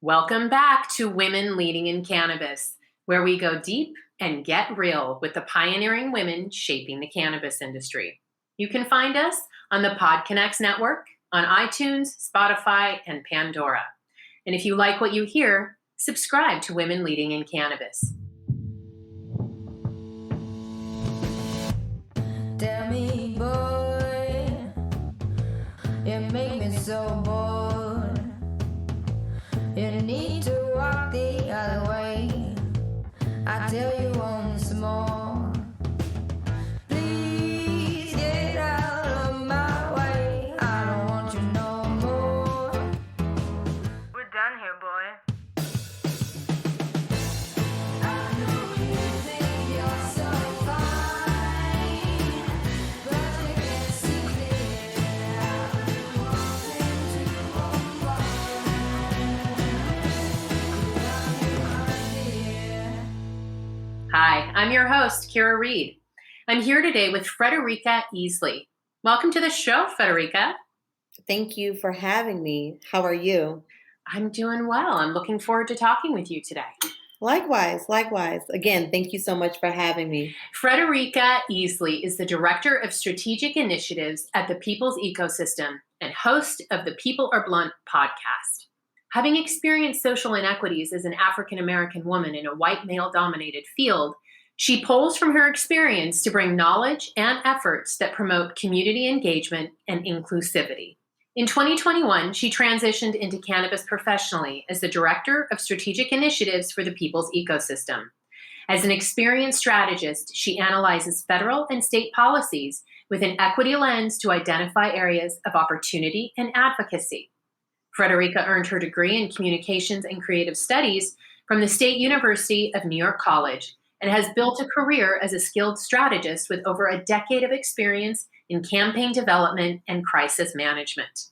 Welcome back to Women Leading in Cannabis, where we go deep and get real with the pioneering women shaping the cannabis industry. You can find us on the PodConX network, on iTunes, Spotify, and Pandora. And if you like what you hear, subscribe to Women Leading in Cannabis. Tell me, boy, you make me so bored. You need to walk the other way. I tell you once more. Please get out of my way. I don't want you no more. We're done here, boy. I know you think you're so fine, but you can't see clear. I've been wanting to Hi, I'm your host, Kyra Reed. I'm here today with frederika-easley. Welcome to the show, Frederika. Thank you for having me. How are you? I'm doing well. I'm looking forward to talking with you today. Likewise. Again, thank you so much for having me. Frederika-easley is the Director of Strategic Initiatives at the People's Ecosystem and host of the People Are Blunt podcast. Having experienced social inequities as an African-American woman in a white male-dominated field, she pulls from her experience to bring knowledge and efforts that promote community engagement and inclusivity. In 2021, she transitioned into cannabis professionally as the Director of Strategic Initiatives for the People's Ecosystem. As an experienced strategist, she analyzes federal and state policies with an equity lens to identify areas of opportunity and advocacy. Frederika earned her degree in Communications and Creative Studies from the State University of New York College and has built a career as a skilled strategist with over a decade of experience in campaign development and crisis management.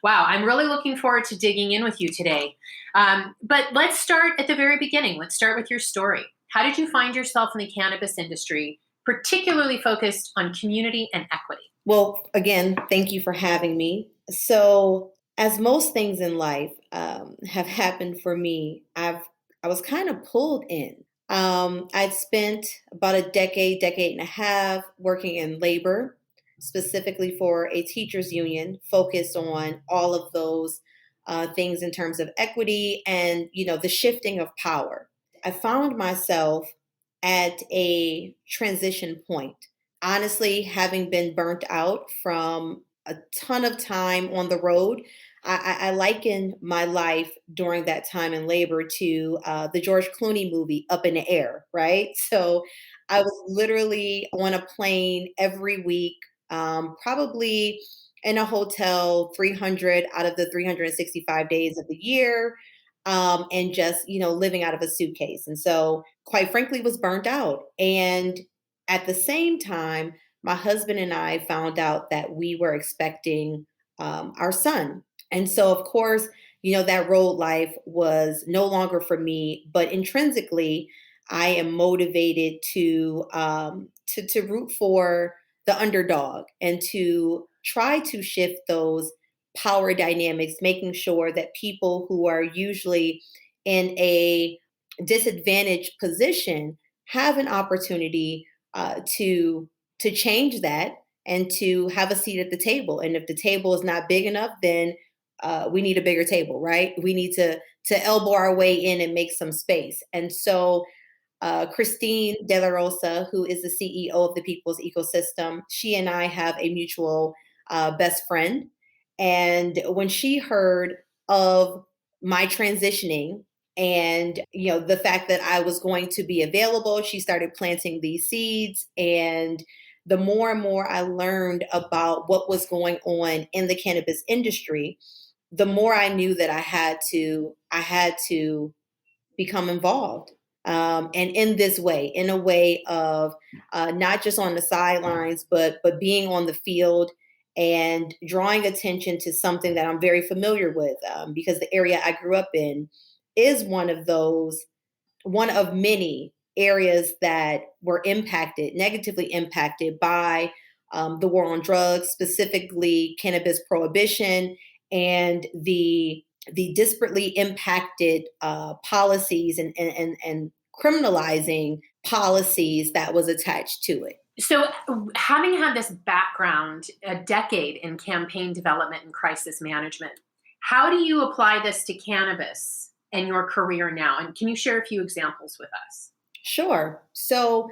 Wow, I'm really looking forward to digging in with you today. But let's start at the very beginning. Let's start with your story. How did you find yourself in the cannabis industry, particularly focused on community and equity? Well, again, thank you for having me. So, as most things in life have happened for me, I was kind of pulled in. I'd spent about a decade and a half working in labor, specifically for a teachers union, focused on all of those things in terms of equity and, the shifting of power. I found myself at a transition point. Honestly, having been burnt out from a ton of time on the road, I liken my life during that time in labor to the George Clooney movie, Up in the Air, right? So I was literally on a plane every week, probably in a hotel 300 out of the 365 days of the year, and just, living out of a suitcase. And so, quite frankly, was burnt out. And at the same time, my husband and I found out that we were expecting our son. And so, of course, that road life was no longer for me, but intrinsically, I am motivated to root for the underdog and to try to shift those power dynamics, making sure that people who are usually in a disadvantaged position have an opportunity to change that and to have a seat at the table. And if the table is not big enough, then we need a bigger table, right? We need to elbow our way in and make some space. And so Christine De La Rosa, who is the CEO of the People's Ecosystem, she and I have a mutual best friend. And when she heard of my transitioning and, the fact that I was going to be available, she started planting these seeds. And the more and more I learned about what was going on in the cannabis industry, the more I knew that I had to become involved. And in this way, in a way of not just on the sidelines, but being on the field and drawing attention to something that I'm very familiar with, because the area I grew up in is one of many areas that were negatively impacted by the war on drugs, specifically cannabis prohibition and the the disparately impacted policies and criminalizing policies that was attached to it. So, having had this background, a decade in campaign development and crisis management, how do you apply this to cannabis and your career now? And can you share a few examples with us? Sure. So,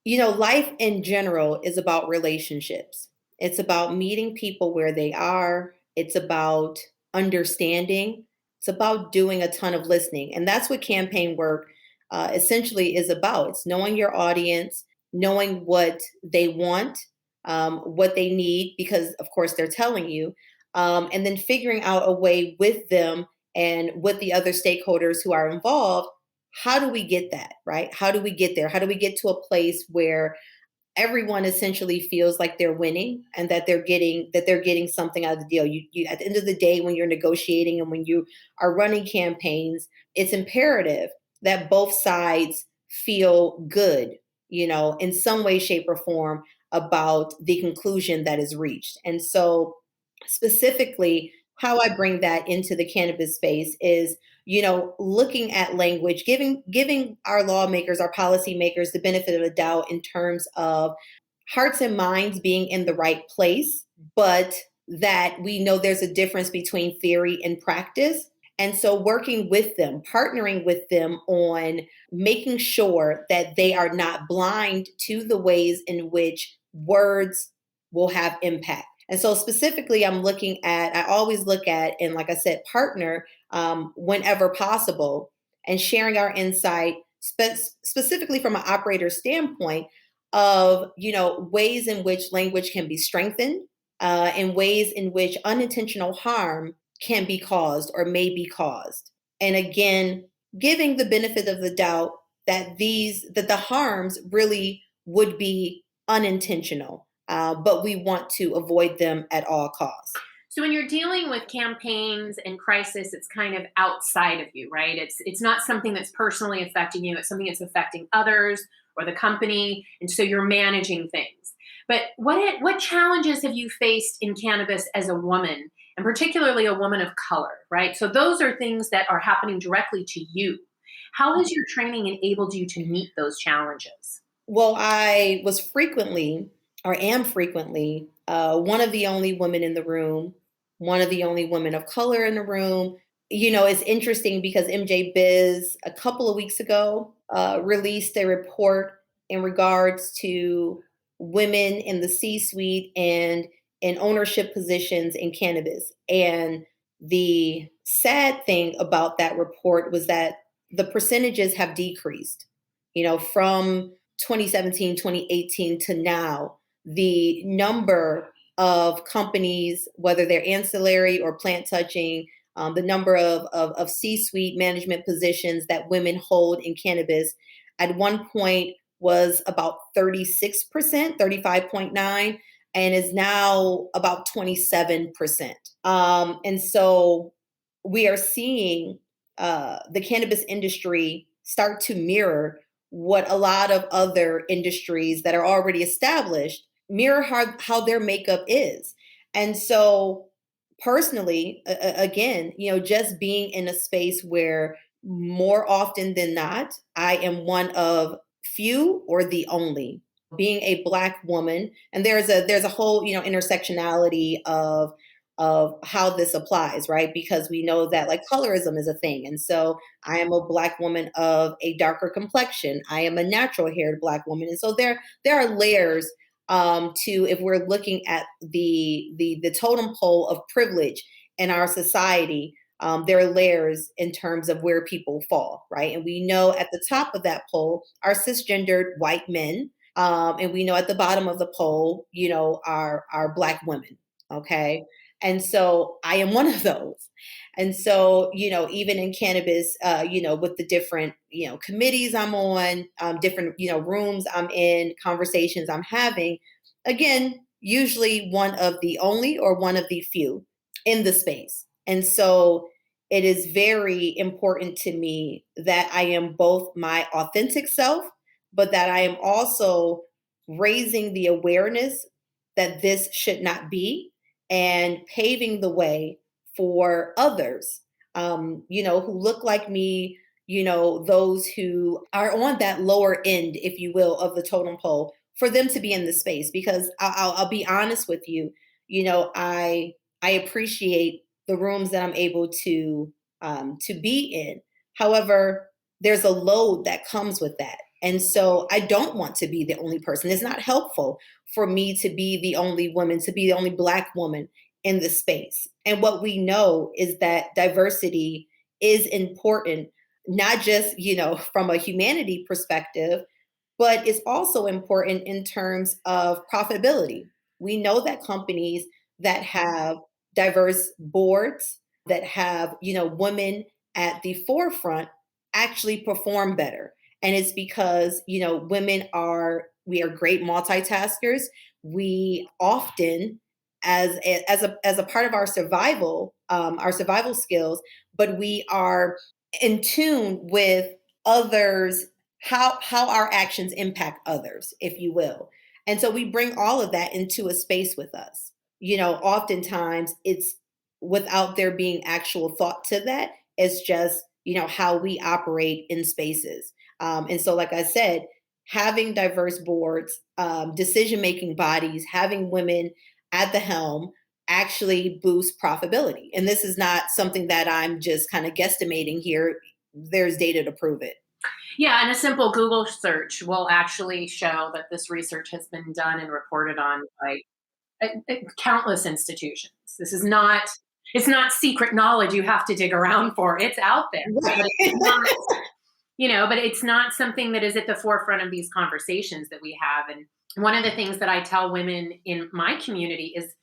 life in general is about relationships. It's about meeting people where they are. It's about understanding. It's about doing a ton of listening. And that's what campaign work essentially is about. It's knowing your audience, knowing what they want, what they need, because of course they're telling you, and then figuring out a way with them and with the other stakeholders who are involved. How do we get that, right? How do we get there? How do we get to a place where everyone essentially feels like they're winning and that they're getting something out of the deal? You at the end of the day, when you're negotiating and when you are running campaigns, it's imperative that both sides feel good, in some way, shape, or form about the conclusion that is reached. And so, specifically, how I bring that into the cannabis space is, looking at language, giving our lawmakers, our policymakers, the benefit of the doubt in terms of hearts and minds being in the right place, but that we know there's a difference between theory and practice. And so working with them, partnering with them on making sure that they are not blind to the ways in which words will have impact. And so specifically, I always look at, and like I said, partner whenever possible, and sharing our insight specifically from an operator standpoint of, ways in which language can be strengthened, and ways in which unintentional harm can be caused or may be caused. And again, giving the benefit of the doubt that the harms really would be unintentional, but we want to avoid them at all costs. So when you're dealing with campaigns and crisis, it's kind of outside of you, right? It's not something that's personally affecting you. It's something that's affecting others or the company, and so you're managing things. But what challenges have you faced in cannabis as a woman, and particularly a woman of color, right? So those are things that are happening directly to you. How has your training enabled you to meet those challenges? Well, I was frequently, or am frequently, one of the only women in the room, one of the only women of color in the room. It's interesting because MJ Biz a couple of weeks ago released a report in regards to women in the C-suite and in ownership positions in cannabis. And the sad thing about that report was that the percentages have decreased, from 2017, 2018 to now. The number of companies, whether they're ancillary or plant touching, the number of C-suite management positions that women hold in cannabis at one point was about 36%, 35.9, and is now about 27%. And so we are seeing the cannabis industry start to mirror what a lot of other industries that are already established mirror how their makeup is. And so personally, again, just being in a space where more often than not, I am one of few or the only, being a Black woman. And there's a whole, intersectionality of how this applies, right? Because we know that like colorism is a thing. And so I am a Black woman of a darker complexion. I am a natural haired Black woman. And so there are layers to, if we're looking at the totem pole of privilege in our society, there are layers in terms of where people fall, right? And we know at the top of that pole are cisgendered white men, and we know at the bottom of the pole, are Black women. Okay. And so I am one of those. And so, even in cannabis, with the different, committees I'm on, different, rooms I'm in, conversations I'm having, again, usually one of the only or one of the few in the space. And so it is very important to me that I am both my authentic self, but that I am also raising the awareness that this should not be and paving the way for others who look like me, those who are on that lower end, if you will, of the totem pole, for them to be in the space. Because I'll be honest with you, I appreciate the rooms that I'm able to be in. However, there's a load that comes with that. And so I don't want to be the only person. It's not helpful for me to be the only woman, to be the only Black woman in the space. And what we know is that diversity is important, not just, from a humanity perspective, but it's also important in terms of profitability. We know that companies that have diverse boards, that have, women at the forefront, actually perform better. And it's because, we are great multitaskers. We often, as a part of our survival skills, but we are in tune with others, how our actions impact others, if you will. And so we bring all of that into a space with us. Oftentimes it's without there being actual thought to that. It's just, how we operate in spaces. And so, like I said, having diverse boards, decision-making bodies, having women at the helm actually boosts profitability. And this is not something that I'm just kind of guesstimating here. There's data to prove it. Yeah, and a simple Google search will actually show that this research has been done and reported on by countless institutions. It's not secret knowledge you have to dig around for. It's out there. But it's not, but it's not something that is at the forefront of these conversations that we have. And one of the things that I tell women in my community is,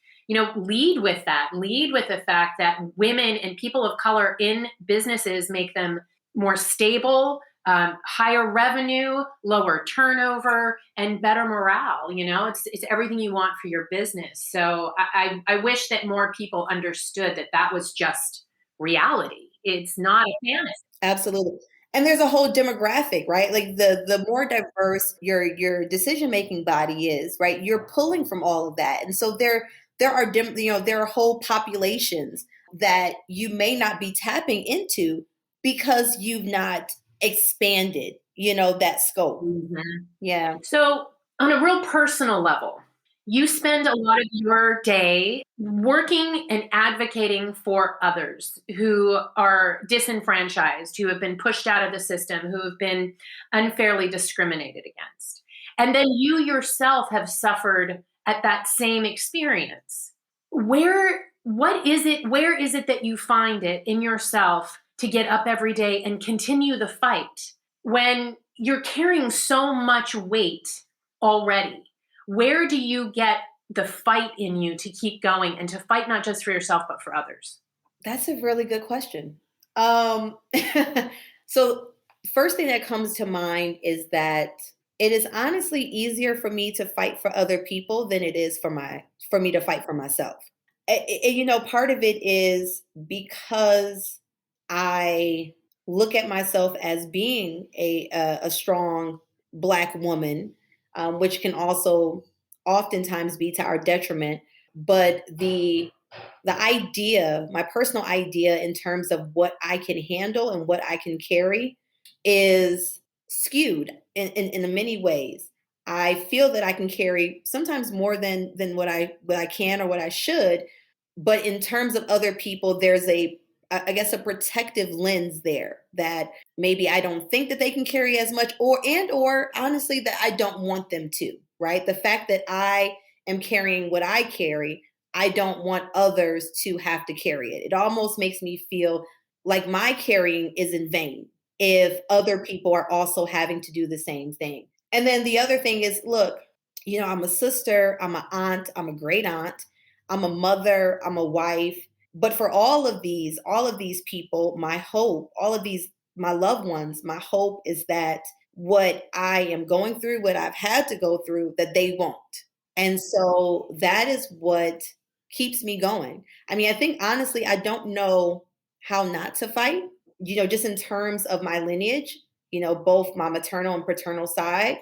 lead with that. Lead with the fact that women and people of color in businesses make them more stable, higher revenue, lower turnover, and better morale. It's everything you want for your business. So I wish that more people understood that was just reality. It's not a fantasy. Absolutely. And there's a whole demographic, right? Like the more diverse your decision making body is, right? You're pulling from all of that, and so there are whole populations that you may not be tapping into because you've not expanded, that scope. Mhm. Yeah. So, on a real personal level, you spend a lot of your day working and advocating for others who are disenfranchised, who have been pushed out of the system, who have been unfairly discriminated against. And then you yourself have suffered at that same experience. Where is it that you find it in yourself to get up every day and continue the fight when you're carrying so much weight already? Where do you get the fight in you to keep going and to fight not just for yourself, but for others? That's a really good question. So first thing that comes to mind is that it is honestly easier for me to fight for other people than it is for me to fight for myself. Part of it is because I look at myself as being a strong Black woman, which can also oftentimes be to our detriment. But the idea, my personal idea in terms of what I can handle and what I can carry, is skewed in many ways. I feel that I can carry sometimes more than what I can or what I should, but in terms of other people, there's I guess a protective lens there that maybe I don't think that they can carry as much, or honestly that I don't want them to, right? The fact that I am carrying what I carry, I don't want others to have to carry it. It almost makes me feel like my carrying is in vain if other people are also having to do the same thing. And then the other thing is, look, I'm a sister, I'm an aunt, I'm a great aunt, I'm a mother, I'm a wife. But for all of these people, my hope, all of these, my loved ones, my hope is that what I am going through, what I've had to go through, that they won't. And so that is what keeps me going. I mean, I think honestly, I don't know how not to fight, just in terms of my lineage, both my maternal and paternal side.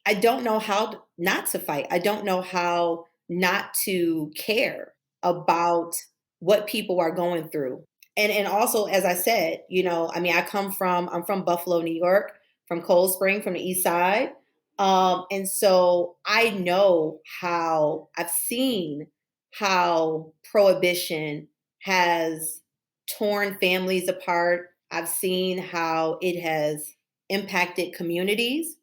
I don't know how not to fight. I don't know how not to care about what people are going through. And also, as I said, I'm from Buffalo, New York, from Cold Spring, from the East Side. And so I know how I've seen how prohibition has torn families apart. I've seen how it has impacted communities.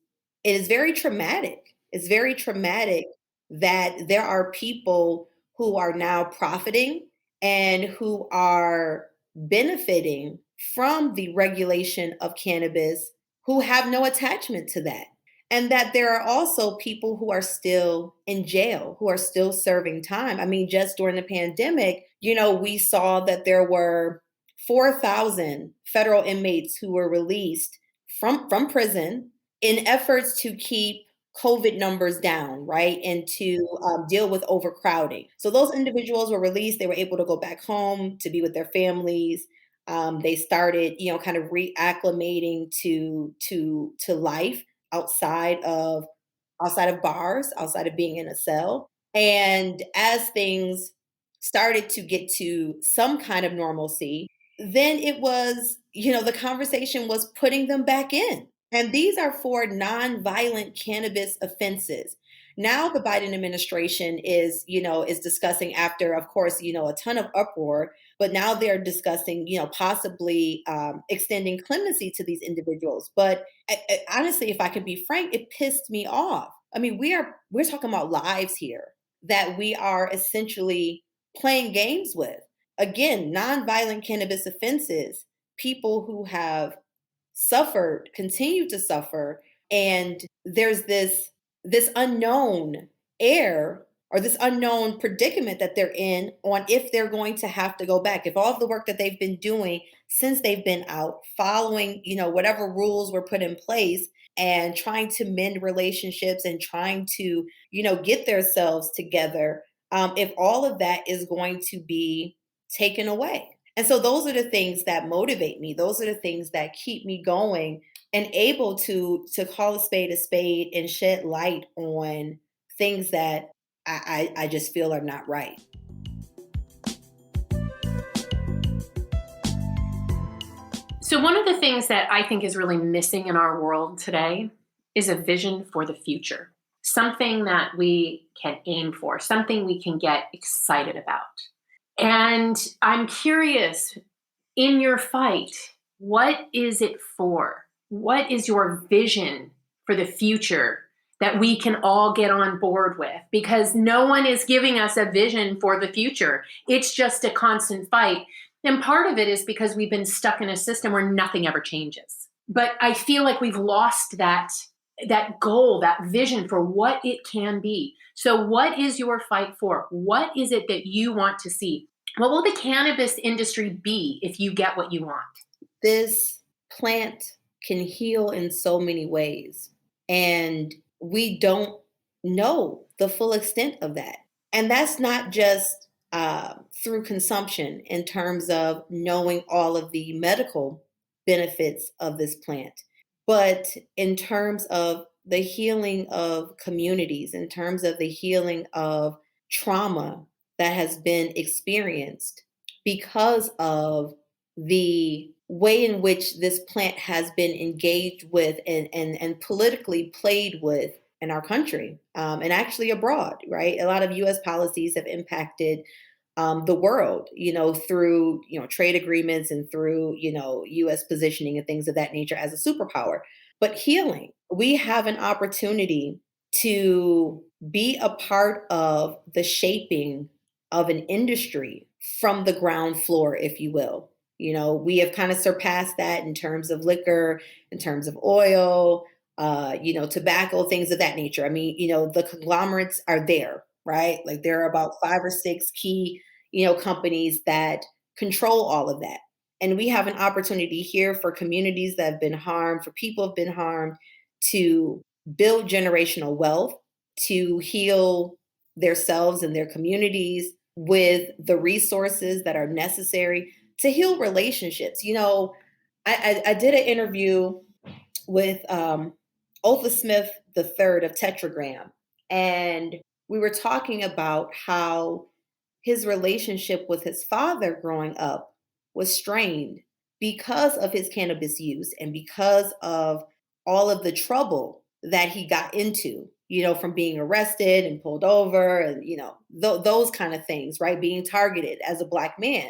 It is very traumatic. It's very traumatic that there are people who are now profiting and who are benefiting from the regulation of cannabis who have no attachment to that. And that there are also people who are still in jail, who are still serving time. I mean, just during the pandemic, we saw that there were 4,000 federal inmates who were released from prison in efforts to keep COVID numbers down, right? And to deal with overcrowding. So those individuals were released. They were able to go back home to be with their families. They started, kind of reacclimating to life outside of bars, outside of being in a cell. And as things started to get to some kind of normalcy, then it was, the conversation was putting them back in. And these are for nonviolent cannabis offenses. Now the Biden administration is discussing, after, of course, a ton of uproar, but now they're discussing, possibly extending clemency to these individuals. But honestly, if I can be frank, it pissed me off. I mean, we're talking about lives here that we are essentially playing games with. Again, nonviolent cannabis offenses, people who have suffered, continue to suffer, and there's this unknown air or this unknown predicament that they're in on if they're going to have to go back. If all of the work that they've been doing since they've been out, following, whatever rules were put in place and trying to mend relationships and trying to, get themselves together, if all of that is going to be taken away. And so those are the things that motivate me. Those are the things that keep me going and able to call a spade and shed light on things that I just feel are not right. So one of the things that I think is really missing in our world today is a vision for the future, something that we can aim for, something we can get excited about. And I'm curious, in your fight, what is it for? What is your vision for the future that we can all get on board with? Because no one is giving us a vision for the future. It's just a constant fight. And part of it is because we've been stuck in a system where nothing ever changes. But I feel like we've lost that goal, that vision for what it can be. So what is your fight for? What is it that you want to see? What will the cannabis industry be if you get what you want? This plant can heal in so many ways, and we don't know the full extent of that. And that's not just through consumption in terms of knowing all of the medical benefits of this plant, but in terms of the healing of communities, in terms of the healing of trauma that has been experienced because of the way in which this plant has been engaged with and politically played with in our country, and actually abroad, right? A lot of US policies have impacted the world, through, trade agreements and through, US positioning and things of that nature as a superpower. But healing, we have an opportunity to be a part of the shaping of an industry from the ground floor, if you will. We have kind of surpassed that in terms of liquor, in terms of oil, tobacco, things of that nature. I mean, the conglomerates are there, right? Like there are about 5 or 6 key, companies that control all of that. And we have an opportunity here for communities that have been harmed, for people who have been harmed, to build generational wealth, to heal themselves and their communities with the resources that are necessary to heal relationships. I did an interview with Otha Smith III of Tetragram, and we were talking about how his relationship with his father growing up was strained because of his cannabis use and because of all of the trouble that he got into, from being arrested and pulled over and, those kind of things, right? Being targeted as a Black man.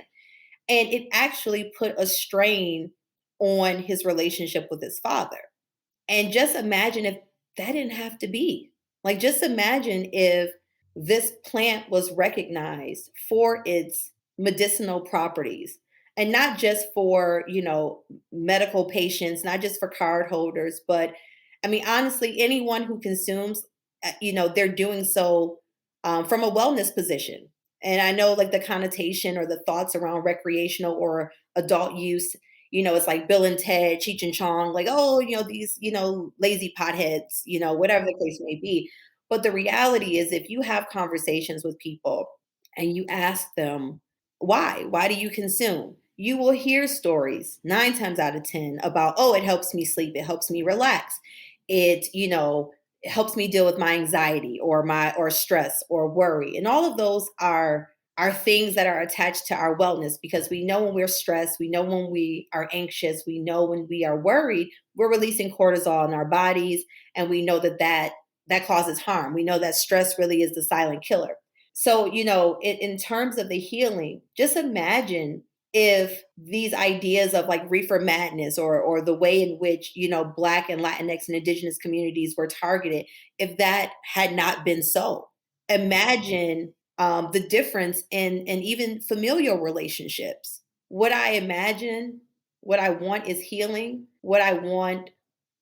And it actually put a strain on his relationship with his father. And just imagine if that didn't have to be. Like, just imagine if this plant was recognized for its medicinal properties and not just for, medical patients, not just for card holders, but I mean, honestly, anyone who consumes, they're doing so from a wellness position. And I know like the connotation or the thoughts around recreational or adult use, it's like Bill and Ted, Cheech and Chong, like, oh, these, lazy potheads, whatever the case may be. But the reality is, if you have conversations with people and you ask them, why do you consume? You will hear stories 9 times out of 10 about, oh, it helps me sleep. It helps me relax. It helps me deal with my anxiety or stress or worry. And all of those are things that are attached to our wellness, because we know when we're stressed, we know when we are anxious, we know when we are worried, we're releasing cortisol in our bodies, and we know that causes harm. We know that stress really is the silent killer. So, in terms of the healing, just imagine if these ideas of like reefer madness or the way in which, Black and Latinx and Indigenous communities were targeted, if that had not been so. Imagine the difference in even familial relationships. What I want is healing. What I want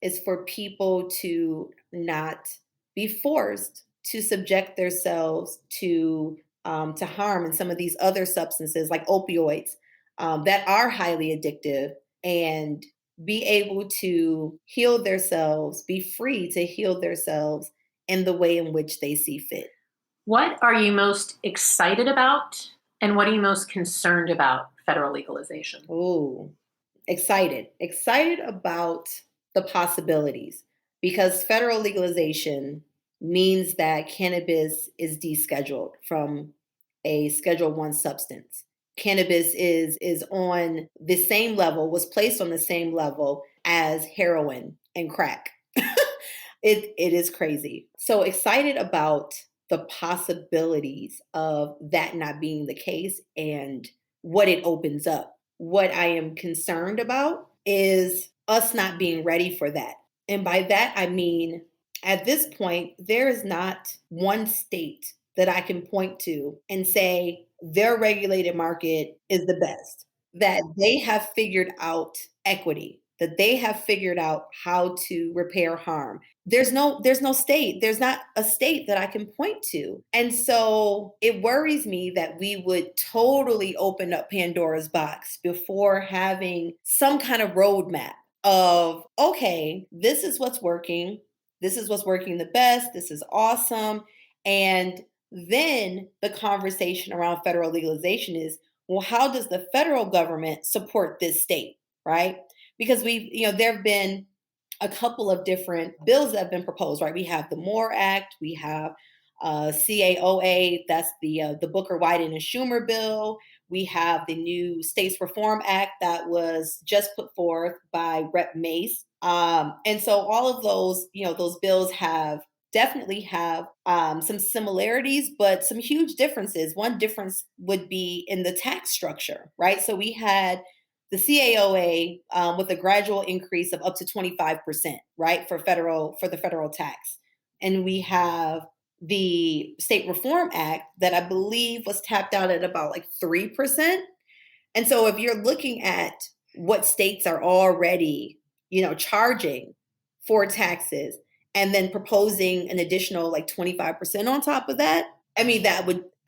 is for people to not be forced to subject themselves to harm and some of these other substances like opioids that are highly addictive, and be able to heal themselves, be free to heal themselves in the way in which they see fit. What are you most excited about, and what are you most concerned about federal legalization? Oh, excited about the possibilities, because federal legalization means that cannabis is descheduled from a Schedule 1 substance. Cannabis is on the same level, was placed on the same level as heroin and crack. It is crazy. So excited about the possibilities of that not being the case and what it opens up. What I am concerned about is us not being ready for that. And by that, I mean, at this point, there is not one state that I can point to and say their regulated market is the best, that they have figured out equity, that they have figured out how to repair harm. There's no state. There's not a state that I can point to. And so it worries me that we would totally open up Pandora's box before having some kind of roadmap of, okay, this is what's working. This is what's working the best. This is awesome. And then the conversation around federal legalization is, well, how does the federal government support this state, right? Because there have been a couple of different bills that have been proposed, right? We have the MORE Act, we have CAOA, that's the Booker, Wyden, and Schumer bill. We have the new States Reform Act that was just put forth by Rep. Mace. And so all of those, those bills definitely have some similarities, but some huge differences. One difference would be in the tax structure, right? So we had the CAOA with a gradual increase of up to 25%, right, for the federal tax. And we have the State Reform Act that I believe was tapped out at about like 3%. And so if you're looking at what states are already, charging for taxes and then proposing an additional like 25% on top of that, I mean,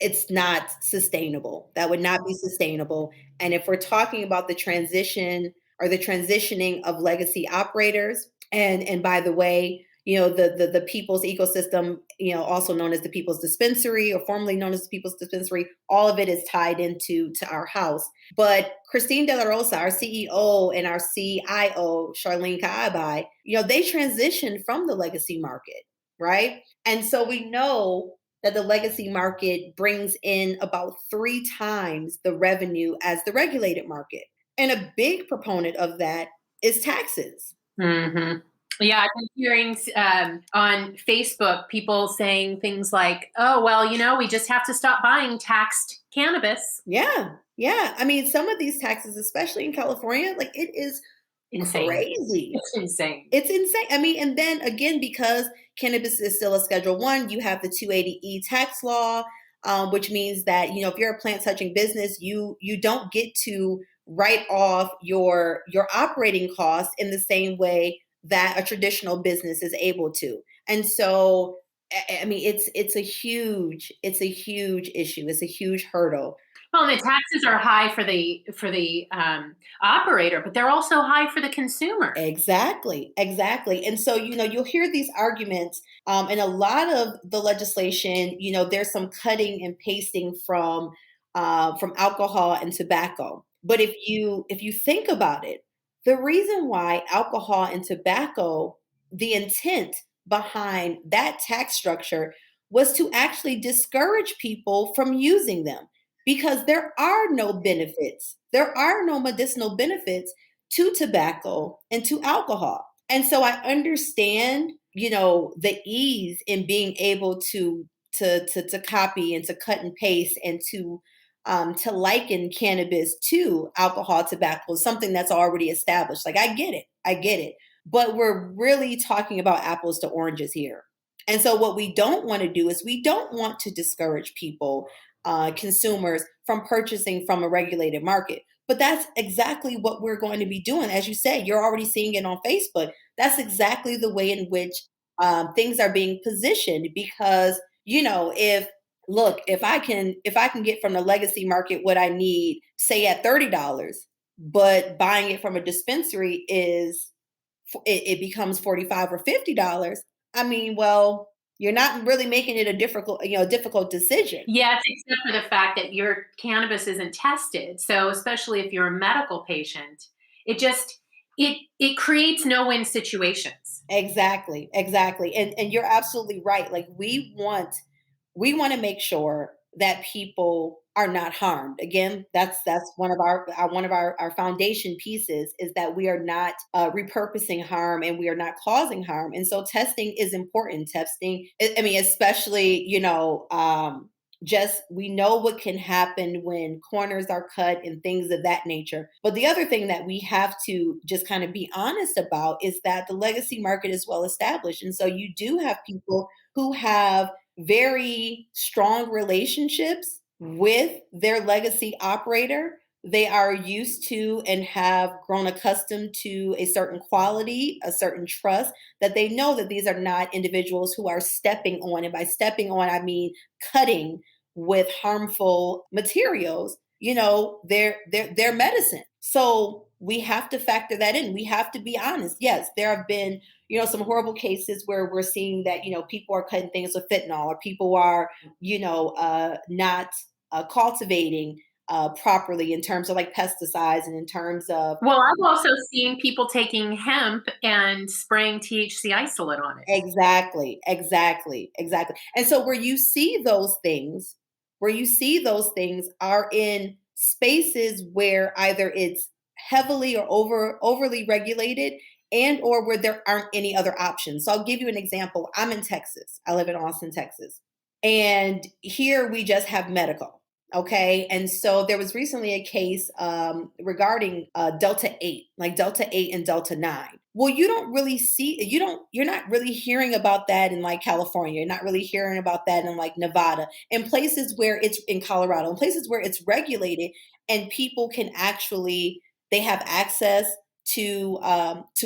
it's not sustainable. That would not be sustainable. And if we're talking about the transition or the transitioning of legacy operators, and by the way, the People's Ecosystem, also known as the People's Dispensary or formerly known as the People's Dispensary, all of it is tied into our house. But Christine De La Rosa, our CEO, and our CIO, Charlene Kaabai, they transitioned from the legacy market, right? And so we know that the legacy market brings in about 3 times the revenue as the regulated market. And a big proponent of that is taxes. Mm-hmm. Yeah, I've been hearing on Facebook people saying things like, oh, well, we just have to stop buying taxed cannabis. Yeah. Yeah. I mean, some of these taxes, especially in California, like it is Insane. crazy. It's insane. It's insane. I mean, and then again, because cannabis is still a Schedule 1, you have the 280E tax law, which means that, if you're a plant touching business, you don't get to write off your operating costs in the same way that a traditional business is able to. And so, I mean, it's a huge issue. It's a huge hurdle. Well, and the taxes are high for the operator, but they're also high for the consumer. Exactly. And so, you'll hear these arguments, and a lot of the legislation, there's some cutting and pasting from alcohol and tobacco. But if you think about it, the reason why alcohol and tobacco, the intent behind that tax structure was to actually discourage people from using them, because there are no benefits. There are no medicinal benefits to tobacco and to alcohol. And so I understand, the ease in being able to copy and to cut and paste and to liken cannabis to alcohol, tobacco, something that's already established. Like I get it. But we're really talking about apples to oranges here. And so what we don't want to do is we don't want to discourage people, consumers, from purchasing from a regulated market. But that's exactly what we're going to be doing. As you said, you're already seeing it on Facebook. That's exactly the way in which things are being positioned. Because, if I can get from the legacy market what I need, say at $30, but buying it from a dispensary it becomes $45 or $50. I mean, well, you're not really making it a difficult decision. Yes, except for the fact that your cannabis isn't tested. So especially if you're a medical patient, it creates no-win situations. Exactly. And you're absolutely right. Like we want to make sure that people are not harmed. Again, that's one of our foundation pieces, is that we are not repurposing harm, and we are not causing harm. And so testing is important. Testing, I mean, especially, just we know what can happen when corners are cut and things of that nature. But the other thing that we have to just kind of be honest about is that the legacy market is well established. And so you do have people who have very strong relationships with their legacy operator. They are used to and have grown accustomed to a certain quality, a certain trust, that they know that these are not individuals who are stepping on, and by stepping on, I mean cutting with harmful materials, their medicine. So we have to factor that in. We have to be honest. Yes, there have been, some horrible cases where we're seeing that, people are cutting things with fentanyl, or people are, not cultivating properly in terms of like pesticides, and in terms of. Well, I've also seen people taking hemp and spraying THC isolate on it. Exactly. And so where you see those things are in spaces where either it's heavily or overly regulated, and or where there aren't any other options. So I'll give you an example. I'm in Texas. I live in Austin, Texas. And here we just have medical. Okay. And so there was recently a case regarding Delta 8, like Delta 8 and Delta 9. Well, you're not really hearing about that in like California. You're not really hearing about that in like Nevada, in places where it's in Colorado, in places where it's regulated, and people can actually, they have access to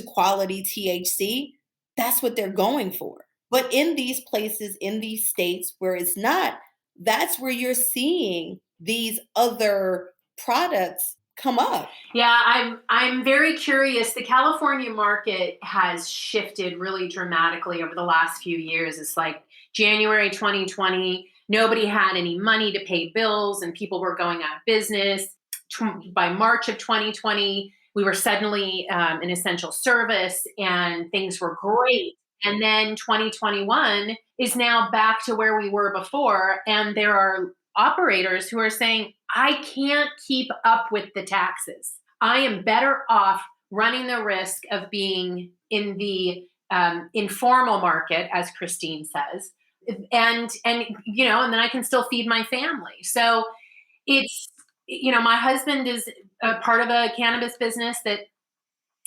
quality THC. That's what they're going for. But in these places, in these states where it's not, that's where you're seeing these other products come up. Yeah, I'm very curious. The California market has shifted really dramatically over the last few years. It's like January 2020, nobody had any money to pay bills and people were going out of business. By March of 2020, we were suddenly an essential service and things were great. And then 2021 is now back to where we were before. And there are operators who are saying, I can't keep up with the taxes. I am better off running the risk of being in the informal market, as Christine says, and and then I can still feed my family. So it's my husband is a part of a cannabis business that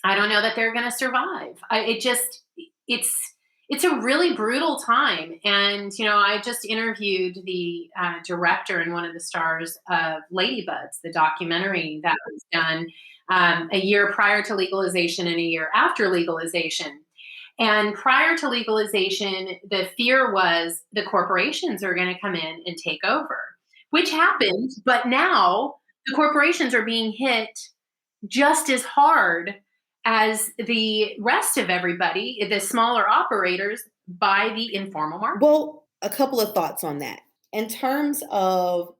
I don't know that they're going to survive. It's a really brutal time. And, I just interviewed the director and one of the stars of Ladybuds, the documentary that was done a year prior to legalization and a year after legalization. And prior to legalization, the fear was the corporations are going to come in and take over, which happened. But now the corporations are being hit just as hard as the rest of everybody, the smaller operators, by the informal market. Well, a couple of thoughts on that. In terms of,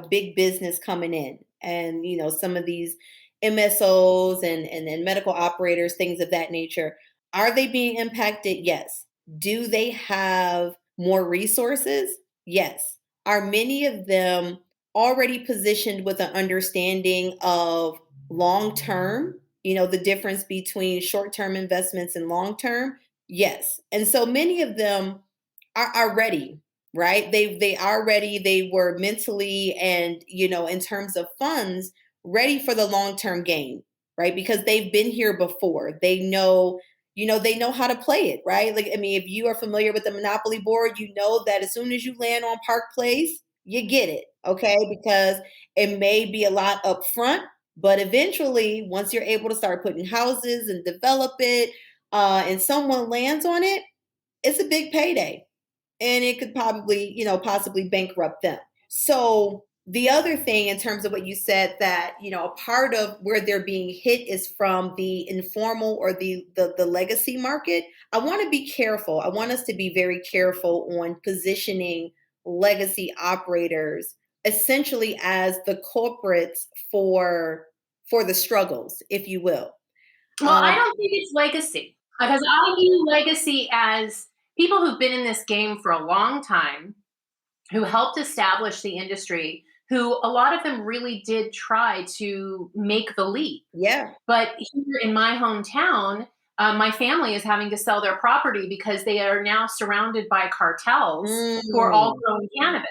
big business coming in and, some of these MSOs and medical operators, things of that nature, are they being impacted? Yes. Do they have more resources? Yes. Are many of them already positioned with an understanding of long term, the difference between short term investments and long term? Yes. And so many of them are ready, right? They are ready. They were mentally and, in terms of funds, ready for the long term game, right? Because they've been here before. They know how to play it, right? Like, I mean, if you are familiar with the Monopoly board, you know that as soon as you land on Park Place, you get it, okay? Because it may be a lot up front, but eventually, once you're able to start putting houses and develop it, and someone lands on it, it's a big payday. And it could probably, possibly bankrupt them. So the other thing in terms of what you said that, a part of where they're being hit is from the informal or the legacy market. I want to be careful. I want us to be very careful on positioning legacy operators essentially as the culprits for the struggles, if you will. Well, I don't think it's legacy because I view legacy as people who've been in this game for a long time, who helped establish the industry, who a lot of them really did try to make the leap. Yeah. But here in my hometown, my family is having to sell their property because they are now surrounded by cartels who are all growing cannabis.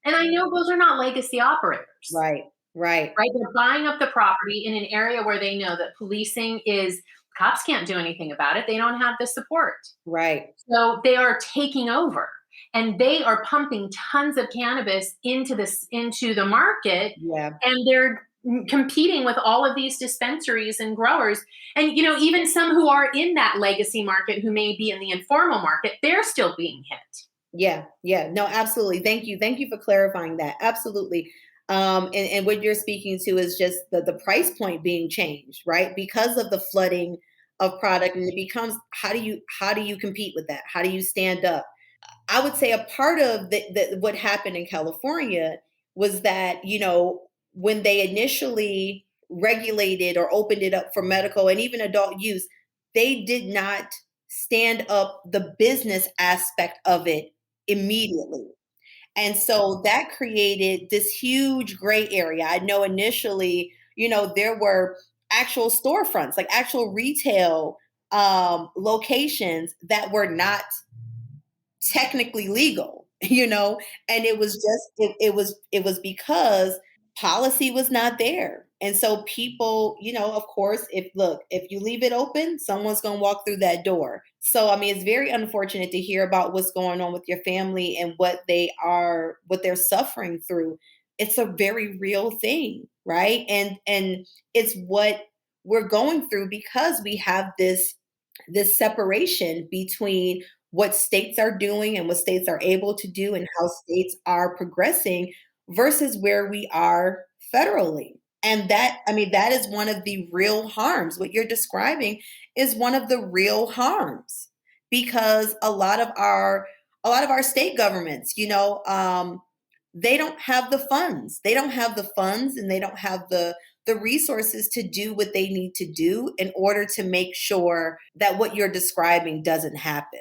And I know those are not legacy operators. Right. Right. They're buying up the property in an area where they know that policing cops can't do anything about it. They don't have the support. Right. So they are taking over and they are pumping tons of cannabis into the market. Yeah. And they're competing with all of these dispensaries and growers. And, even some who are in that legacy market who may be in the informal market, they're still being hit. Yeah. Yeah. No, absolutely. Thank you. Thank you for clarifying that. Absolutely. And what you're speaking to is just the price point being changed, right? Because of the flooding of product, and it becomes how do you compete with that? How do you stand up? I would say a part of what happened in California was that when they initially regulated or opened it up for medical and even adult use, they did not stand up the business aspect of it immediately. And so that created this huge gray area. I know initially, there were actual storefronts, like actual retail locations that were not technically legal, and it was just it was because policy was not there. And so people, of course, if you leave it open, someone's going to walk through that door. So I mean, it's very unfortunate to hear about what's going on with your family and what they're suffering through. It's a very real thing, right? And it's what we're going through because we have this separation between what states are doing and what states are able to do and how states are progressing versus where we are federally. And that is one of the real harms. What you're describing is one of the real harms because a lot of our state governments, they don't have the funds. They don't have the funds and they don't have the the resources to do what they need to do in order to make sure that what you're describing doesn't happen.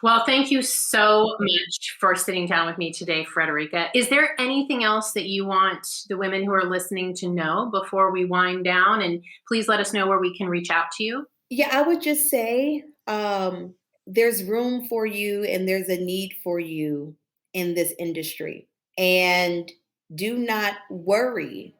Well, thank you so much for sitting down with me today, Frederika. Is there anything else that you want the women who are listening to know before we wind down? And please let us know where we can reach out to you. Yeah, I would just say there's room for you and there's a need for you in this industry. And do not worry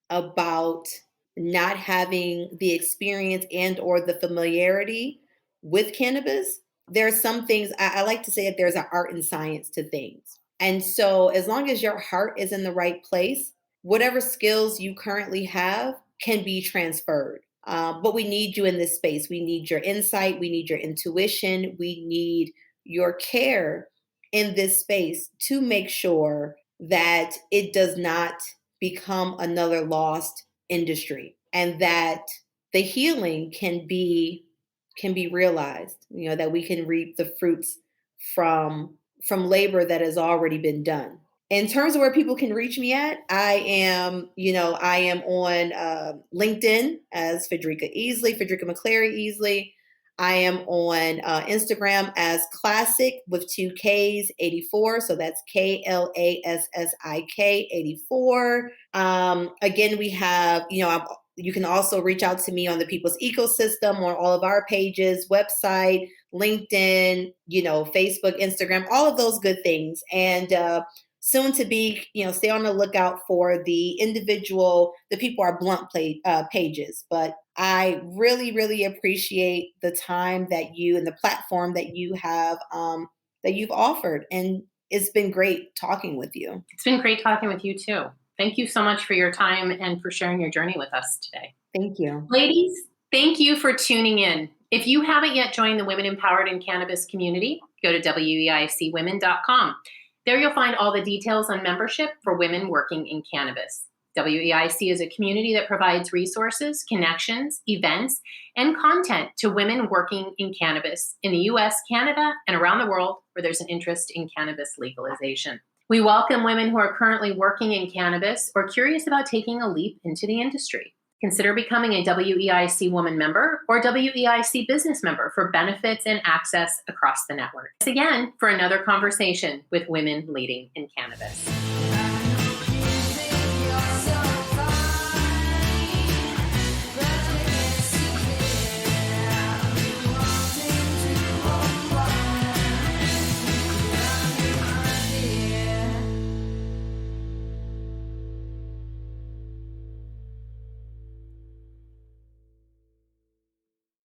about not having the experience and or the familiarity with cannabis. There are some things I like to say that there's an art and science to things. And so as long as your heart is in the right place, whatever skills you currently have can be transferred. But we need you in this space. We need your insight. We need your intuition. We need your care in this space to make sure that it does not become another lost industry and that the healing can be realized, that we can reap the fruits from labor that has already been done. In terms of where people can reach me at, I am on LinkedIn as Frederika-Easley, Frederika McClary-Easley. I am on Instagram as Classic with 2 Ks 84. So that's KLASSIK 84. Again, we have, you can also reach out to me on the People's Ecosystem on all of our pages, website, LinkedIn, Facebook, Instagram, all of those good things. And soon to be, stay on the lookout for the People Are Blunt pages. But I really, really appreciate the time that you and the platform that you have, that you've offered. And it's been great talking with you. It's been great talking with you too. Thank you so much for your time and for sharing your journey with us today. Thank you. Ladies, thank you for tuning in. If you haven't yet joined the Women Empowered in Cannabis community, go to weicwomen.com. There you'll find all the details on membership for women working in cannabis. WEIC is a community that provides resources, connections, events, and content to women working in cannabis in the US, Canada, and around the world where there's an interest in cannabis legalization. We welcome women who are currently working in cannabis or curious about taking a leap into the industry. Consider becoming a WEIC Woman member or WEIC Business member for benefits and access across the network. Thanks again for another conversation with women leading in cannabis.